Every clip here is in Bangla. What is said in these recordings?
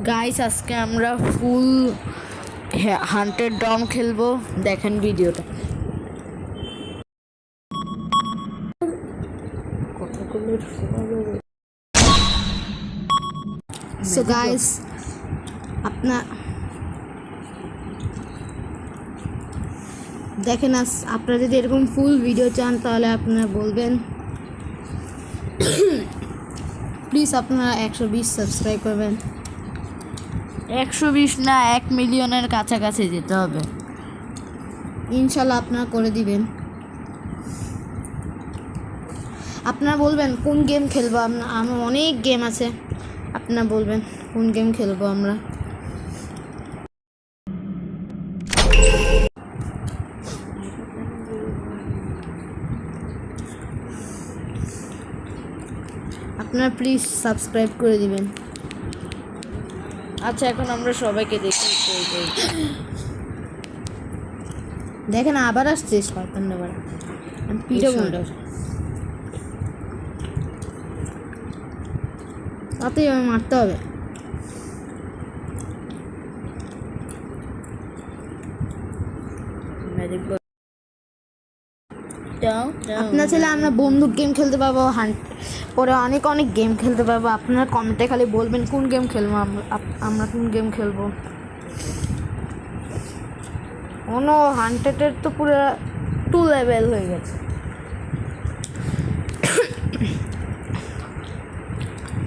গাইস আজকে আমরা ফুল হান্টেড ডাউন খেলবো, দেখেন ভিডিওটা। সো গাইস আপনার দেখেন, আপনারা যদি এরকম ফুল ভিডিও চান তাহলে আপনারা বলবেন। প্লিজ আপনারা 120 সাবস্ক্রাইব করবেন। 120 না, 1 মিলিয়নের কাছাকাছি যেতে হবে ইনশাল্লাহ। আপনারা করে দিবেন। আপনারা বলবেন কোন গেম খেলবো। আমার অনেক গেম আছে, আপনারা বলবেন কোন গেম খেলবো আমরা। আপনারা প্লিজ সাবস্ক্রাইব করে দিবেন। আচ্ছা, এখন আমরা সবাইকে দেখি। দেখেন আবার আসছে শয়তান আবার পিঠে বলটা তাতেই মারতে হবে। আপনার ছেলে আমরা বন্দুক গেম খেলতে পারবো, পরে অনেক অনেক গেম খেলতে পারবো। আপনারা কমেন্টে খালি বলবেন কোন গেম খেলবো আমরা কোন গেম খেলবো। কোনো হান্টেডের তো পুরো 2 লেভেল হয়ে গেছে।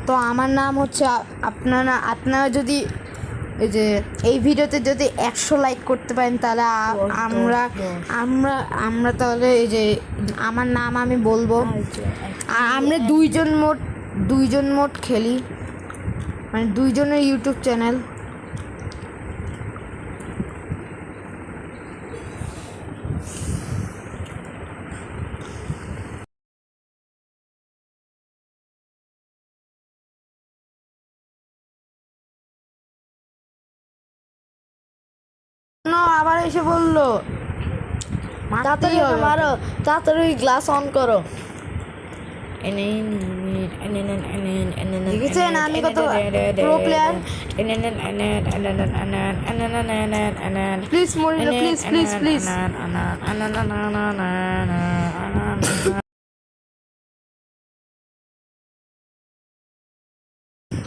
তো আমার নাম হচ্ছে, আপনারা যদি এই ভিডিওতে যদি 100 লাইক করতে পারেন তাহলে আমরা তাহলে আমার নাম আমি বলবো। আর আমরা দুইজন মোট খেলি, মানে দুইজনের ইউটিউব চ্যানেল। আবার এসে বললো তাড়াতাড়ি মারো, তাড়াতাড়ি গ্লাস অন করো। দেখেছেন আমি কত প্রো প্লেয়ার। প্লিজ মরিল, প্লিজ প্লিজ প্লিজ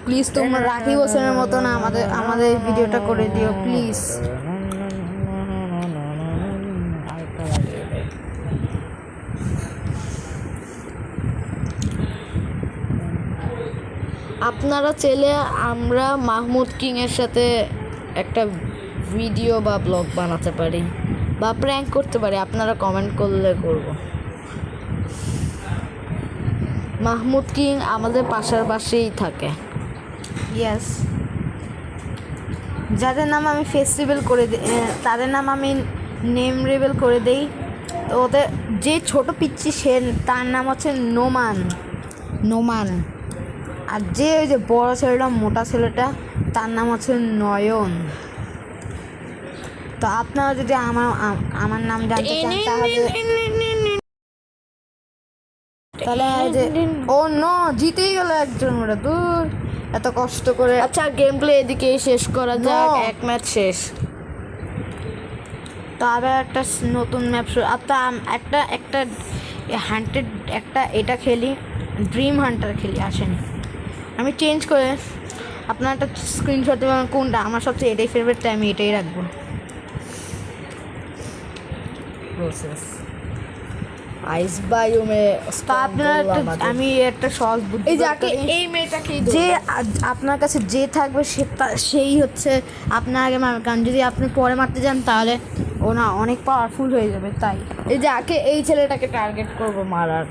প্লিজ তোমরা রাখি হোসেনের মতন আমাদের ভিডিওটা করে দিও প্লিজ। আপনারা চাইলে আমরা মাহমুদ কিং এর সাথে একটা ভিডিও বা ব্লগ বানাতে পারি বা প্র্যাঙ্ক করতে পারি, আপনারা কমেন্ট করলে করব। মাহমুদ কিং আমাদের পাশেই থাকে। ইয়েস, যাদের নাম আমি ফেস্টিভ্যাল করে দিই, তাদের নাম আমি নেম রেবেল করে দেই। তো ওদের যে ছোট পিচ্ছি তার নাম হচ্ছে নোমান। আর যে বড় ছেলেটা, মোটা ছেলেটা, তার নাম হচ্ছে নয়ন। তো আপনারা যদি আমার নাম জানতে চান তাহলে ও নো, জিতেই গেল একজন। ওরা দূর এত কষ্ট করে। আচ্ছা, গেম প্লে এদিকে শেষ করা যাক, এক ম্যাচ শেষ। তো আবার একটা নতুন ম্যাপ একটা হান্টেড এটা খেলি, ড্রিম হান্টার খেলি। আসেন আমি চেঞ্জ করে আপনার একটা স্ক্রিনশট দেবেন কোনটা আমার সবচেয়ে এটাই ফেভারিট, তাই আমি এটাই রাখবো। প্রসেস আইস বায়োমে আমি একটা সহজ বুদ্ধি, এই মেয়েটাকে যে আপনার কাছে যে থাকবে সেই হচ্ছে আপনার আগে মারবে। কারণ যদি আপনি পরে মারতে যান তাহলে ও না অনেক পাওয়ারফুল হয়ে যাবে। তাই এই ছেলেটাকে টার্গেট করবো মারার।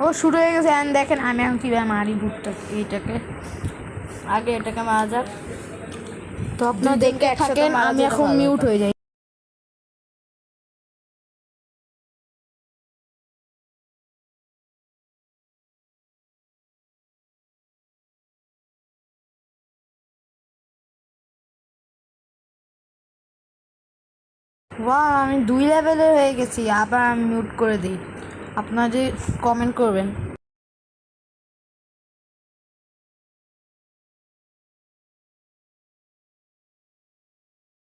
ও শুরু হয়ে গেছে। দেখেন আমি এখন কীভাবে মারি এটাকে মারা যাক। তো আপনারা দেখতে থাকেন, আমি এখন মিউট হয়ে যাই। বাহ, আমি 2 লেভেলে হয়ে গেছি। আবার আমি মিউট করে দিই, আপনারা যে কমেন্ট করবেন।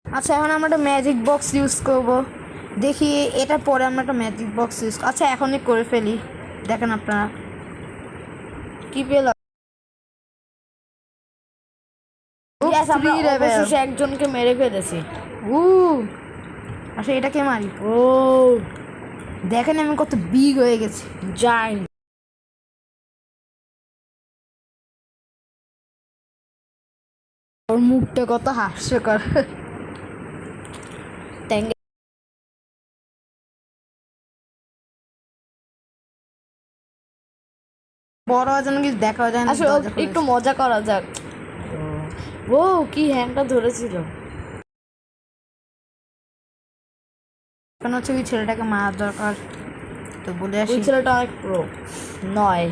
আচ্ছা, এখন আমরা একটা ম্যাজিক বক্স ইউজ করব। দেখি এটার পরে আমরা একটা ম্যাজিক বক্স ইউজ, আচ্ছা এখনই করে ফেলি। দেখেন আপনারা কি পেলাম। অবশেষে একজনকে মেরে ফেলেছি। আচ্ছা এটাকে মারি। ও দেখেন আমি কত বিগ হয়ে গেছি। যাই, ওর মুখটা কত হাস্যকর। বড় যেন কিছু দেখা যায় না। একটু মজা করা যাক। ও কি হ্যাংটা ধরেছিল। এখন হচ্ছে ওই ছেলেটাকে মারার দরকার, তো বলে আসি। ওই ছেলেটা অনেক প্রো নয়।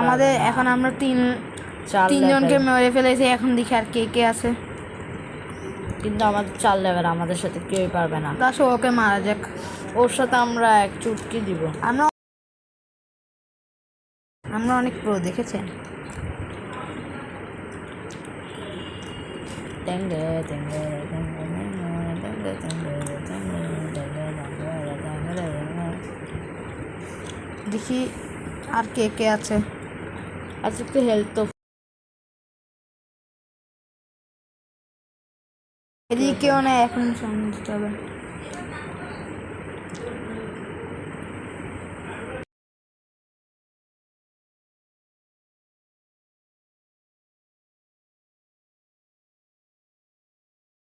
আমাদের এখন আমরা তিনজনকে মেরে ফেলেছি। এখন দেখি আর কে কে আছে, কিন্তু আমাদের 4 লেভেল, আমাদের সাথে কেউই পারবে না। তা ওকে মারা যাক, ওর সাথে আমরা এক চুটকি দিব। আমরা অনেক প্রো, দেখেছেন। দেখি আর কে কে আছে। আচ্ছা একটু হেল্প তো। এদিকেও না, এখন সামনে দিতে হবে।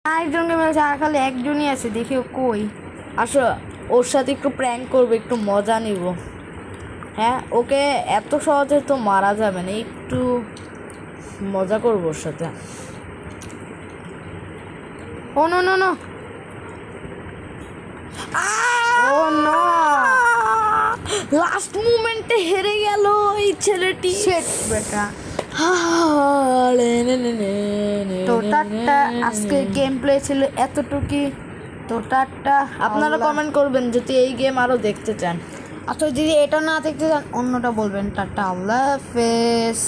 আরেকজনকে মেরেছে, আর খালি একজনই আছে। দেখি ও কই। আসো ওর সাথে একটু প্র্যাঙ্ক করবো, একটু মজা নিব। হ্যাঁ, ওকে এত সহজে তো মারা যাবে না, একটু মজা করবো ওর সাথে। ও নো নো নো, ও নো, লাস্ট মোমেন্টে হেরে গেল এই ছেলেটি। শেট বেটা। তো টাটা, আজকে গেম প্লে ছিল এতটুকুই। তো টাটা, আপনারা কমেন্ট করবেন যদি এই গেম আরও দেখতে চান। আচ্ছা যদি এটা না দেখতে চান অন্যটা বলবেন। টাটা, আল্লাহ হাফেজ।